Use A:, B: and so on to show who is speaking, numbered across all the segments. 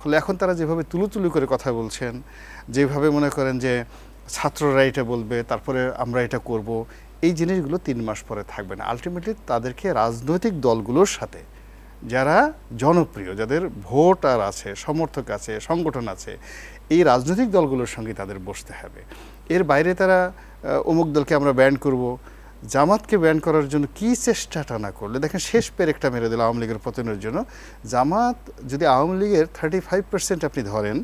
A: ফলে এখন তারা যেভাবে তুলুতুলু করে কথা বলছেন, যেভাবে মনে করেন যে ছাত্ররা এটা বলবে তারপরে আমরা এটা করব, এই জিনিসগুলো 3 মাস পরে থাকবে না। আলটিমেটলি তাদেরকে রাজনৈতিক দলগুলোর সাথে, যারা জনপ্রিয়, যাদের ভোটার আছে, সমর্থক আছে, সংগঠন আছে, এই রাজনৈতিক দলগুলোর সঙ্গে তাদের বসতে হবে। এর বাইরে তারা অমুক দলকে আমরা ব্যান করব, জামাতকে ব্যান করার জন্য কি চেষ্টাটা না করলে, দেখেন শেষ পেরেকটা মেরে দিল আওয়ামী লীগের পতনের জন্য। জামাত যদি আওয়ামী লীগের 35% আপনি ধরেন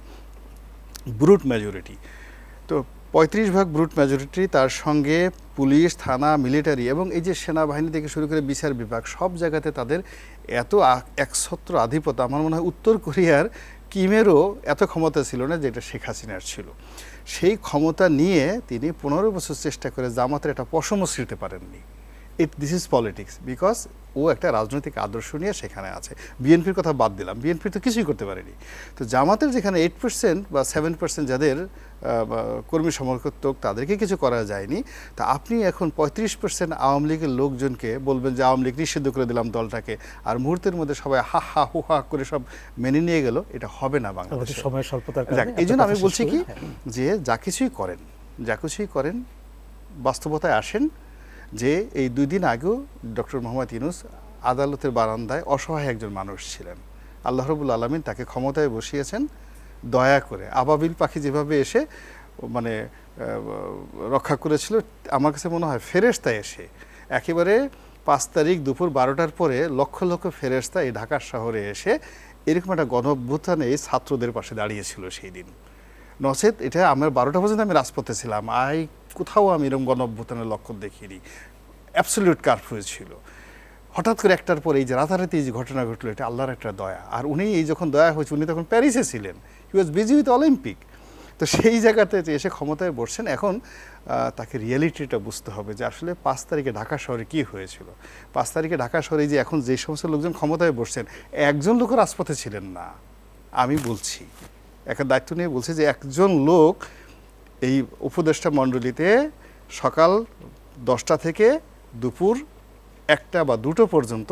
A: ব্রুট মেজরিটি, তো 35 ভাগ ব্রুট মেজরিটি, তার সঙ্গে পুলিশ, থানা, মিলিটারি এবং এই যে সেনাবাহিনী থেকে শুরু করে বিচার বিভাগ, সব জায়গাতে তাদের এত একছত্র আধিপত্য, আমার মনে হয় উত্তর কোরিয়ার কিমেরও এত ক্ষমতা ছিল না যেটা শেখ হাসিনার ছিল। সেই ক্ষমতা নিয়ে তিনি 15 বছর চেষ্টা করে জামাতের একটা পশমও ছিঁড়তে পারেননি। দিস ইজ পলিটিক্স, বিকজ ও একটা রাজনৈতিক আদর্শ নিয়ে সেখানে আছে। বিএনপির কথা বাদ দিলাম, বিএনপি তো কিছুই করতে পারেনি। তো জামাতের যেখানে 8% বা 7% যাদের কর্মী সমর্থক, তাদেরকে কিছু করা যায়নি, তা আপনি এখন 35% আওয়ামী লীগের লোকজনকে বলবেন যে আওয়ামী লীগ নিষিদ্ধ করে দিলাম দলটাকে, আর মুহূর্তের মধ্যে সবাই হা হা হু হা করে সব মেনে নিয়ে গেল, এটা হবে না বাংলাদেশে।
B: সময় স্বল্পতার কারণে
A: এই জন্য আমি বলছি কি, যে যা কিছুই করেন বাস্তবতায় আসেন। যে এই 2 দিন আগেও ডক্টর মোহাম্মদ ইউনূস আদালতের বারান্দায় অসহায় একজন মানুষ ছিলেন। আল্লাহ রাব্বুল আলামিন তাকে ক্ষমতায় বসিয়েছেন দয়া করে। আবাবিল পাখি যেভাবে এসে মানে রক্ষা করেছিল, আমার কাছে মনে হয় ফেরেশতা এসে একেবারে 5 তারিখ দুপুর 12টার পরে লক্ষ লক্ষ ফেরেশতা এই ঢাকা শহরে এসে এরকম একটা গণঅভ্যুত্থানে ছাত্রদের পাশে দাঁড়িয়েছিল সেই দিন। নচেত এটা আমার 12টা পর্যন্ত আমি রাজপথে ছিলাম, কোথাও আমি এরকম গণঅভ্যুত্থানের লক্ষণ দেখিনি। অ্যাবসলিউট কারফিউ ছিল। হঠাৎ করে একটার পরে এই যে রাতারাতি এই যে ঘটনা ঘটলো, এটা আল্লাহর একটা দয়া। আর উনি এই যখন দয়া হয়েছে, উনি তখন প্যারিসে ছিলেন, হি ওয়াজ বিজি উইথ অলিম্পিক। তো সেই জায়গাতে এসে ক্ষমতায় বসছেন। এখন তাকে রিয়েলিটিটা বুঝতে হবে যে আসলে 5 তারিখে ঢাকা শহরে কী হয়েছিল। 5 তারিখে ঢাকা শহরে যে এখন যে সমস্ত লোকজন ক্ষমতায় বসছেন, একজন লোকও রাজপথে ছিলেন না। আমি বলছি, একটা দায়িত্ব নিয়ে বলছি যে একজন লোক এই উপদেষ্টা মণ্ডলীতে সকাল 10টা থেকে দুপুর 1টা বা 2টো পর্যন্ত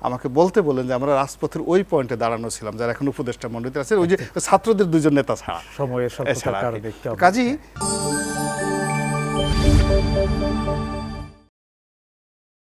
A: আমাকে বলতে বলেন যে আমরা রাজপথের ওই পয়েন্টে দাঁড়ানো ছিলাম, যারা এখন উপদেষ্টা মণ্ডলীতে আছে, ওই যে ছাত্রদের 2জন নেতা ছাড়া,
B: সময়ের স্বল্পতার কারণে
A: কাজী